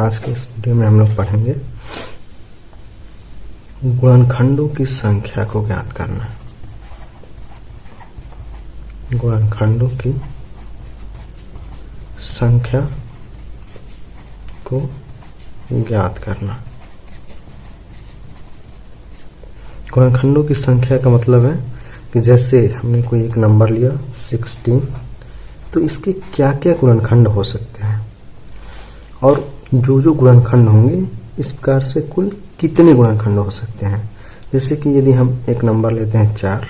आज के इस वीडियो में हम लोग पढ़ेंगे गुणनखंडों की संख्या को ज्ञात करना। गुणनखंडों की संख्या को ज्ञात करना। गुणनखंडों की संख्या का मतलब है कि जैसे हमने कोई एक नंबर लिया 16, तो इसके क्या क्या गुणनखंड हो सकते हैं और जो जो गुणनखंड होंगे इस प्रकार से कुल कितने गुणनखंड हो सकते हैं। जैसे कि यदि हम एक नंबर लेते हैं 4,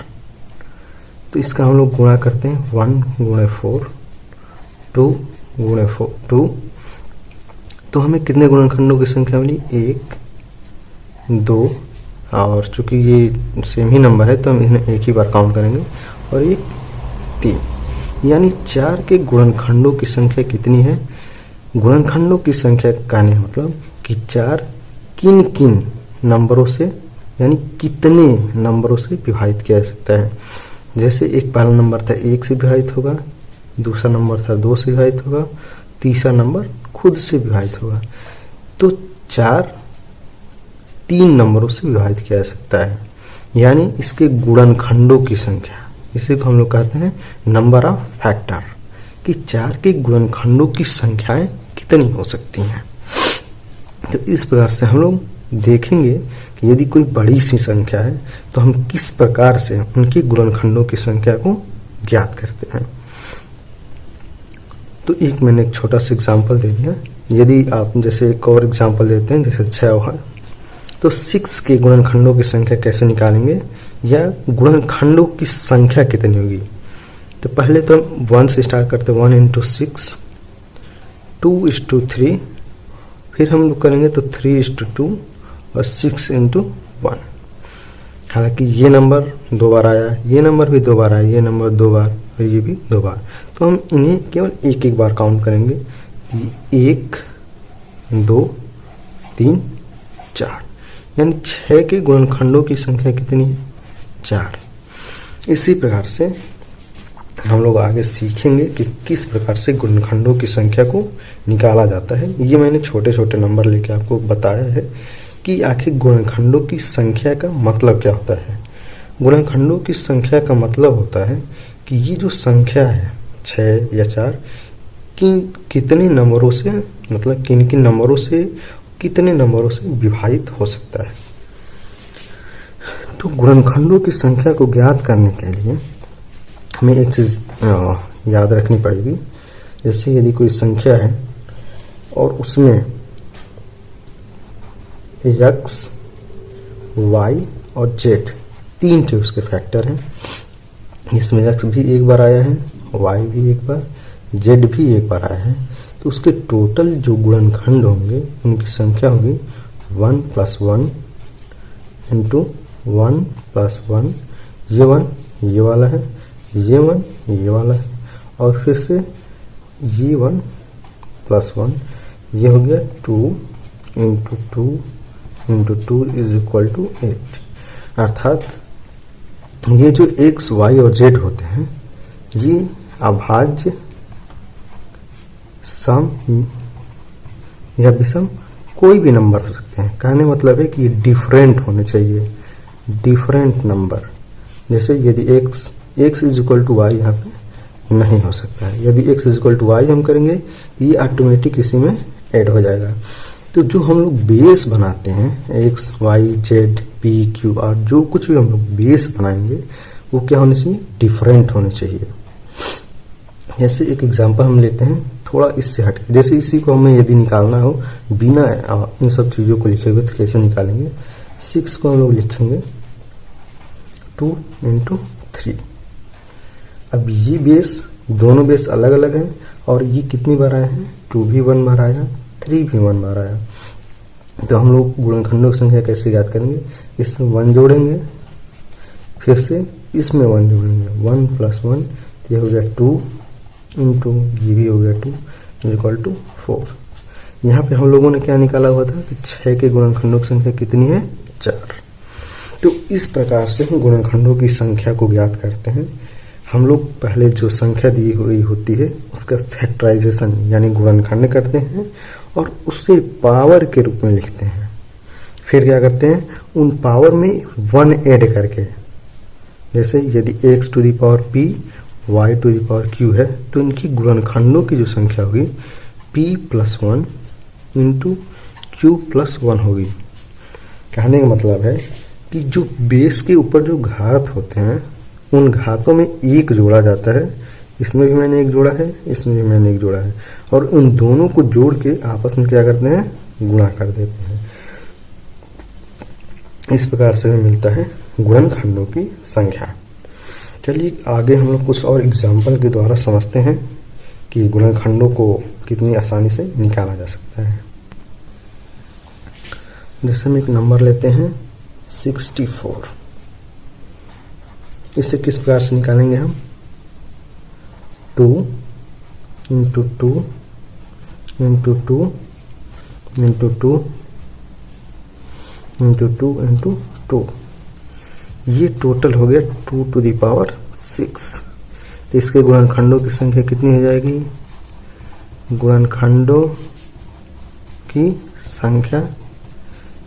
तो इसका हम लोग गुणा करते हैं 1 गुणे 4, 2 गुणे 2, तो हमें कितने गुणनखंडों की संख्या मिली 1, 2, और चूंकि ये सेम ही नंबर है तो हम इन्हें एक ही बार काउंट करेंगे, और ये 3, यानी 4 के गुणनखंडों की संख्या कितनी है। गुणनखंडों की संख्या का कहने का मतलब कि 4 किन किन नंबरों से यानी कितने नंबरों से विभाजित किया जा सकता है। जैसे एक पहला नंबर था 1 से विभाजित होगा, दूसरा नंबर था 2 से विभाजित होगा, तीसरा नंबर खुद से विभाजित होगा। तो 4 3 नंबरों से विभाजित किया जा सकता है, यानी इसके गुणनखंडों की संख्या, इसे को हम लोग कहते हैं नंबर ऑफ फैक्टर, कि 4 के गुणनखंडों की संख्याएं कितनी हो सकती हैं। तो इस प्रकार से हम लोग देखेंगे कि यदि कोई बड़ी सी संख्या है तो हम किस प्रकार से उनकी गुणनखंडों की संख्या को ज्ञात करते हैं। तो मैंने एक छोटा सा एग्जांपल दे दिया। यदि आप जैसे एक और एग्जांपल देते हैं, जैसे 6 है, तो 6 के गुणनखंडों की संख्या कैसे निकालेंगे या गुणनखंडों की संख्या कितनी होगी। तो पहले तो हम 1 से स्टार्ट करते हैं, 1 into 6, 2 into 3, फिर हम लोग करेंगे तो 3 into 2 और 6 into 1। हालांकि ये नंबर 2 बार आया, ये नंबर भी 2 बार आया, ये नंबर 2 बार और ये भी 2 बार, तो हम इन्हें केवल एक बार काउंट करेंगे। 1, 2, 3, 4, यानी 6 के गुणनखंडों की संख्या कितनी है 4। इसी प्रकार से हम लोग आगे सीखेंगे कि किस प्रकार से गुणनखंडों की संख्या को निकाला जाता है। ये मैंने छोटे छोटे नंबर लेके आपको बताया है कि आखिर गुणनखंडों की संख्या का मतलब क्या होता है। गुणनखंडों की संख्या का मतलब होता है कि ये जो संख्या है 6 या 4 कितने नंबरों से, मतलब किन किन नंबरों से, कितने नंबरों से विभाजित हो सकता है। तो गुणनखंडों की संख्या को ज्ञात करने के लिए हमें एक चीज याद रखनी पड़ेगी। जैसे यदि कोई संख्या है और उसमें x, y और z 3 के उसके फैक्टर हैं, इसमें x भी एक बार आया है, y भी एक बार, z भी एक बार आया है, तो उसके टोटल जो गुणनखंड होंगे उनकी संख्या होगी 1 + 1 इंटू 1 + 1, ये 1 ये वाला है, ये 1 ये वाला है, और फिर से ये 1 + 1, ये हो गया 2 इंटू 2 इंटू 2 = 8। अर्थात ये जो x, y और z होते हैं ये अभाज्य, सम या विषम कोई भी नंबर हो सकते हैं। कहने मतलब है कि ये डिफरेंट होने चाहिए, डिफरेंट नंबर। जैसे यदि x = y यहाँ पे नहीं हो सकता है। यदि x = y हम करेंगे ये ऑटोमेटिक इसी में ऐड हो जाएगा। तो जो हम लोग बेस बनाते हैं x, y, z, p, q, r, जो कुछ भी हम लोग बेस बनाएंगे वो क्या होने चाहिए, डिफरेंट होने चाहिए। जैसे एक एग्जांपल हम लेते हैं थोड़ा इससे हट के, जैसे इसी को हमें यदि निकालना हो बिना इन सब चीज़ों को लिखे हुए तो कैसे निकालेंगे। 6 को हम लोग लिखेंगे 2 into 3। अब ये बेस, दोनों बेस अलग अलग हैं और ये कितनी बार आए हैं, 2 भी 1 बार आया, 3 भी 1 बार आया। तो हम लोग गुणनखंडों की संख्या कैसे याद करेंगे, इसमें 1 जोड़ेंगे, फिर से इसमें 1 जोड़ेंगे, 1 + 1, तो ये हो गया 2 इंटू ये भी हो गया 2 = 4। यहाँ पे हम लोगों ने क्या निकाला हुआ था कि 6 के गुणनखंडों की संख्या कितनी है 4। तो इस प्रकार से हम गुणनखंडों की संख्या को ज्ञात करते हैं। हम लोग पहले जो संख्या दी हुई होती है उसका फैक्टराइजेशन यानी गुणनखंड करते हैं और उसे पावर के रूप में लिखते हैं। फिर क्या करते हैं, उन पावर में 1 ऐड करके, जैसे यदि x to the power p y to the power q है तो इनकी गुणनखंडों की जो संख्या होगी p plus 1 into q plus 1 होगी। कहने का मतलब है कि जो बेस के ऊपर जो घात होते हैं उन घातों में एक जोड़ा जाता है, इसमें भी मैंने एक जोड़ा है, इसमें भी मैंने एक जोड़ा है, और उन दोनों को जोड़ के आपस में क्या करते हैं, गुणा कर देते हैं। इस प्रकार से हमें मिलता है गुणनखंडों की संख्या। चलिए आगे हम लोग कुछ और एग्जाम्पल के द्वारा समझते हैं कि गुणनखंडों को कितनी आसानी से निकाला जा सकता है। जैसे हम एक नंबर लेते हैं 64, इसे किस प्रकार से निकालेंगे हम, 2 into 2 into 2 into 2 into 2 into 2, ये टोटल हो गया 2 टू दी पावर 6। तो इसके गुणनखंडों की संख्या कितनी हो जाएगी, गुणनखंडों की संख्या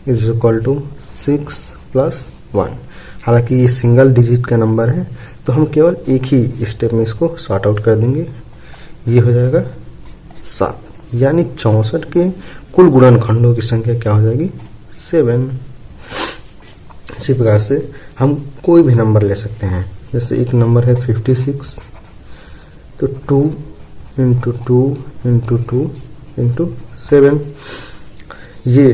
इज इक्वल टू 6 प्लस 1। हालांकि ये सिंगल डिजिट का नंबर है तो हम केवल एक ही स्टेप में इसको सॉर्ट आउट कर देंगे, ये हो जाएगा 7, यानी 64 के कुल गुणनखंडों की संख्या क्या हो जाएगी, 7। इसी प्रकार से हम कोई भी नंबर ले सकते हैं। जैसे एक नंबर है 56, तो 2 इंटू 2 इंटू 2 इंटू 7। ये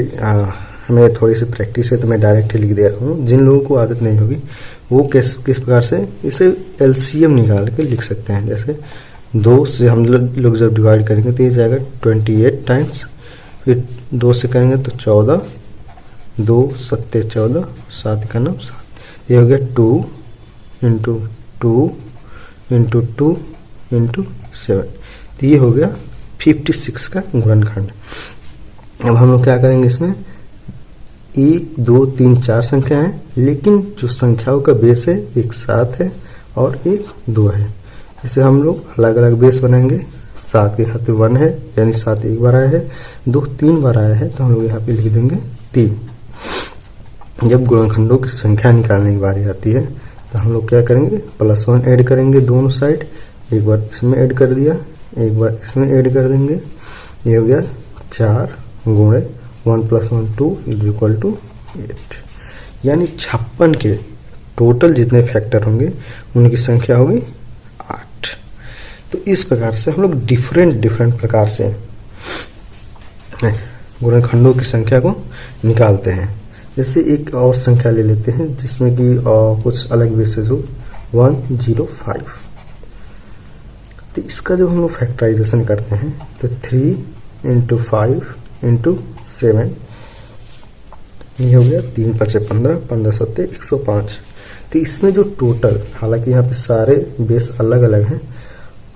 हमें थोड़ी सी प्रैक्टिस है तो मैं डायरेक्ट ही लिख दे रहा हूँ। जिन लोगों को आदत नहीं होगी वो किस प्रकार से इसे एलसीएम निकाल के लिख सकते हैं। जैसे 2 से हम लोग जब डिवाइड करेंगे तो ये जाएगा 28 टाइम्स, फिर 2 से करेंगे तो 14, 2 सत्ते 14, 7 का 9 7। ये हो गया 2 इंटू 2 इंटू 2 इंटू 7। तो ये हो गया 56 का गुणनखंड। अब हम लोग क्या करेंगे, इसमें 1 2 3 4 संख्या है, लेकिन जो संख्याओं का बेस है एक 7 है और एक 2 है। इसे हम लोग अलग अलग बेस बनाएंगे। 7 के खाते 1 है, यानी 7 एक बार आया है, 2 3 बार आया है, तो हम लोग यहाँ पे लिख देंगे 3। जब गुणनखंडों की संख्या निकालने की बारी आती है तो हम लोग क्या करेंगे, प्लस 1 ऐड करेंगे दोनों साइड, एक बार इसमें ऐड कर दिया, एक बार इसमें ऐड कर देंगे। ये हो गया 4 गुणे 1 प्लस 1 2 इज इक्वल टू 8, यानी 56 के टोटल जितने फैक्टर होंगे उनकी संख्या होगी 8। तो इस प्रकार से हम लोग डिफरेंट प्रकार से गुणनखंडों की संख्या को निकालते हैं। जैसे एक और संख्या ले लेते हैं जिसमें कि कुछ अलग बेसिस हो, 105। तो इसका जब हम लोग फैक्टराइजेशन करते हैं तो 3 इंटू 5 इंटू 7, ये हो गया 3 5 15, 15 7 105। तो इसमें जो टोटल, हालांकि यहाँ पे सारे बेस अलग अलग हैं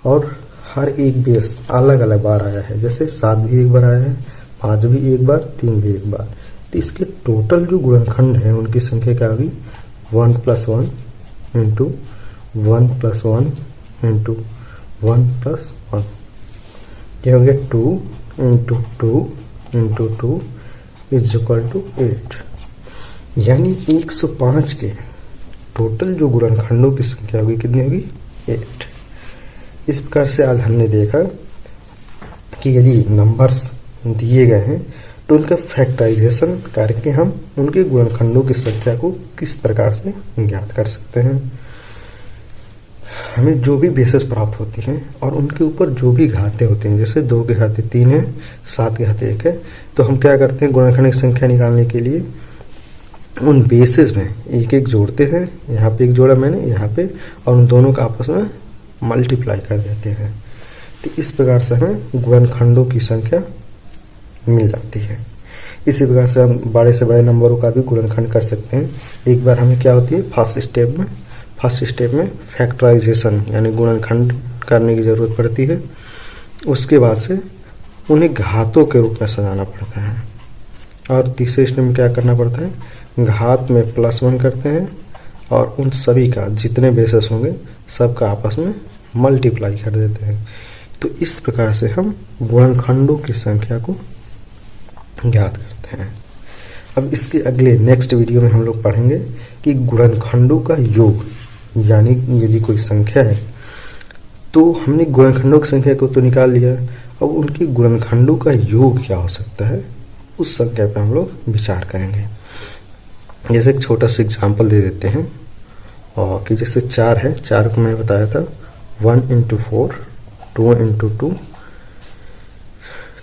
और हर एक बेस अलग अलग बार आया है। जैसे 7 भी एक बार आया है, 5 भी एक बार, 3 भी एक बार। तो इसके टोटल जो गुणनखंड है उनकी संख्या क्या होगी, 1 plus 1 into 1 plus 1 into 1 plus 1। ये हो गया 2 into 2 into 2 is equal to 8, यानी 105 के टोटल जो गुणनखंडों की संख्या होगी कितनी होगी, 8। इस प्रकार से आज हमने देखा कि यदि नंबर्स दिए गए हैं तो उनका फैक्टराइजेशन करके हम उनके गुणनखंडों की संख्या को किस प्रकार से ज्ञात कर सकते हैं। हमें जो भी बेसिस प्राप्त होती हैं और उनके ऊपर जो भी घाते होते हैं, जैसे 2 के घाते 3 है, 7 के घाते 1 है, तो हम क्या करते हैं, गुणनखंड की संख्या निकालने के लिए उन बेसिस में एक एक जोड़ते हैं। यहाँ पे एक जोड़ा मैंने यहाँ पे, और उन दोनों का आपस में मल्टीप्लाई कर देते हैं। तो इस प्रकार से हमें गुणनखंडों की संख्या मिल जाती है। इसी प्रकार से हम बड़े से बड़े नंबरों का भी गुणनखंड कर सकते हैं। एक बार हमें क्या होती है, फर्स्ट स्टेप में फैक्टराइजेशन यानी गुणनखंड करने की जरूरत पड़ती है। उसके बाद से उन्हें घातों के रूप में सजाना पड़ता है, और तीसरे स्टेप में क्या करना पड़ता है, घात में +1 करते हैं और उन सभी का जितने बेसेस होंगे सबका आपस में मल्टीप्लाई कर देते हैं। तो इस प्रकार से हम गुणनखंडों की संख्या को ज्ञात करते हैं। अब इसके अगले नेक्स्ट वीडियो में हम लोग पढ़ेंगे कि गुणनखंडों का योग, यानी यदि कोई संख्या है तो हमने गुणनखंडों की संख्या को तो निकाल लिया, अब उनके गुणनखंडों का योग क्या हो सकता है उस संख्या पर हम लोग विचार करेंगे। जैसे एक छोटा सा एग्जाम्पल दे देते हैं, और कि जैसे 4 है, 4 को मैं बताया था 1 × 4, 2 × 2,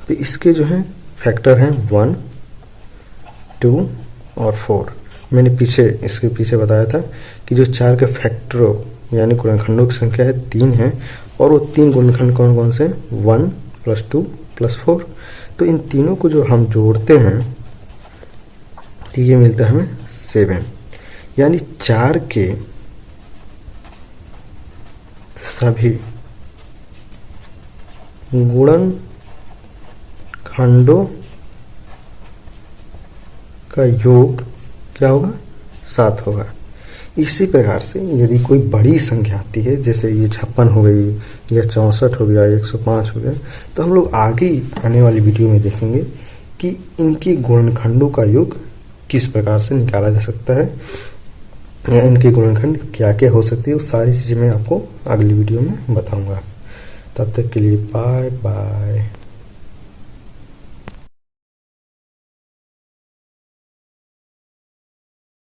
तो इसके जो है फैक्टर हैं 1, 2 और 4। मैंने इसके पीछे बताया था कि जो 4 के फैक्टर यानी गुणनखंडों की संख्या है 3 है, और वो 3 गुणनखंड कौन कौन से, 1 + 2 + 4। तो इन तीनों को जो हम जोड़ते हैं तो ये मिलता है हमें 7, यानी 4 के सभी गुणनखंडों का योग क्या होगा, 7 होगा। इसी प्रकार से यदि कोई बड़ी संख्या आती है, जैसे ये 56 हो गई या 64 हो गया, 105 हो गया, तो हम लोग आगे आने वाली वीडियो में देखेंगे कि इनके गुणनखंडों का योग किस प्रकार से निकाला जा सकता है, या इनके गुणनखंड क्या क्या हो सकती है, वो सारी चीज़ें मैं आपको अगली वीडियो में बताऊंगा। तब तक के लिए बाय बाय।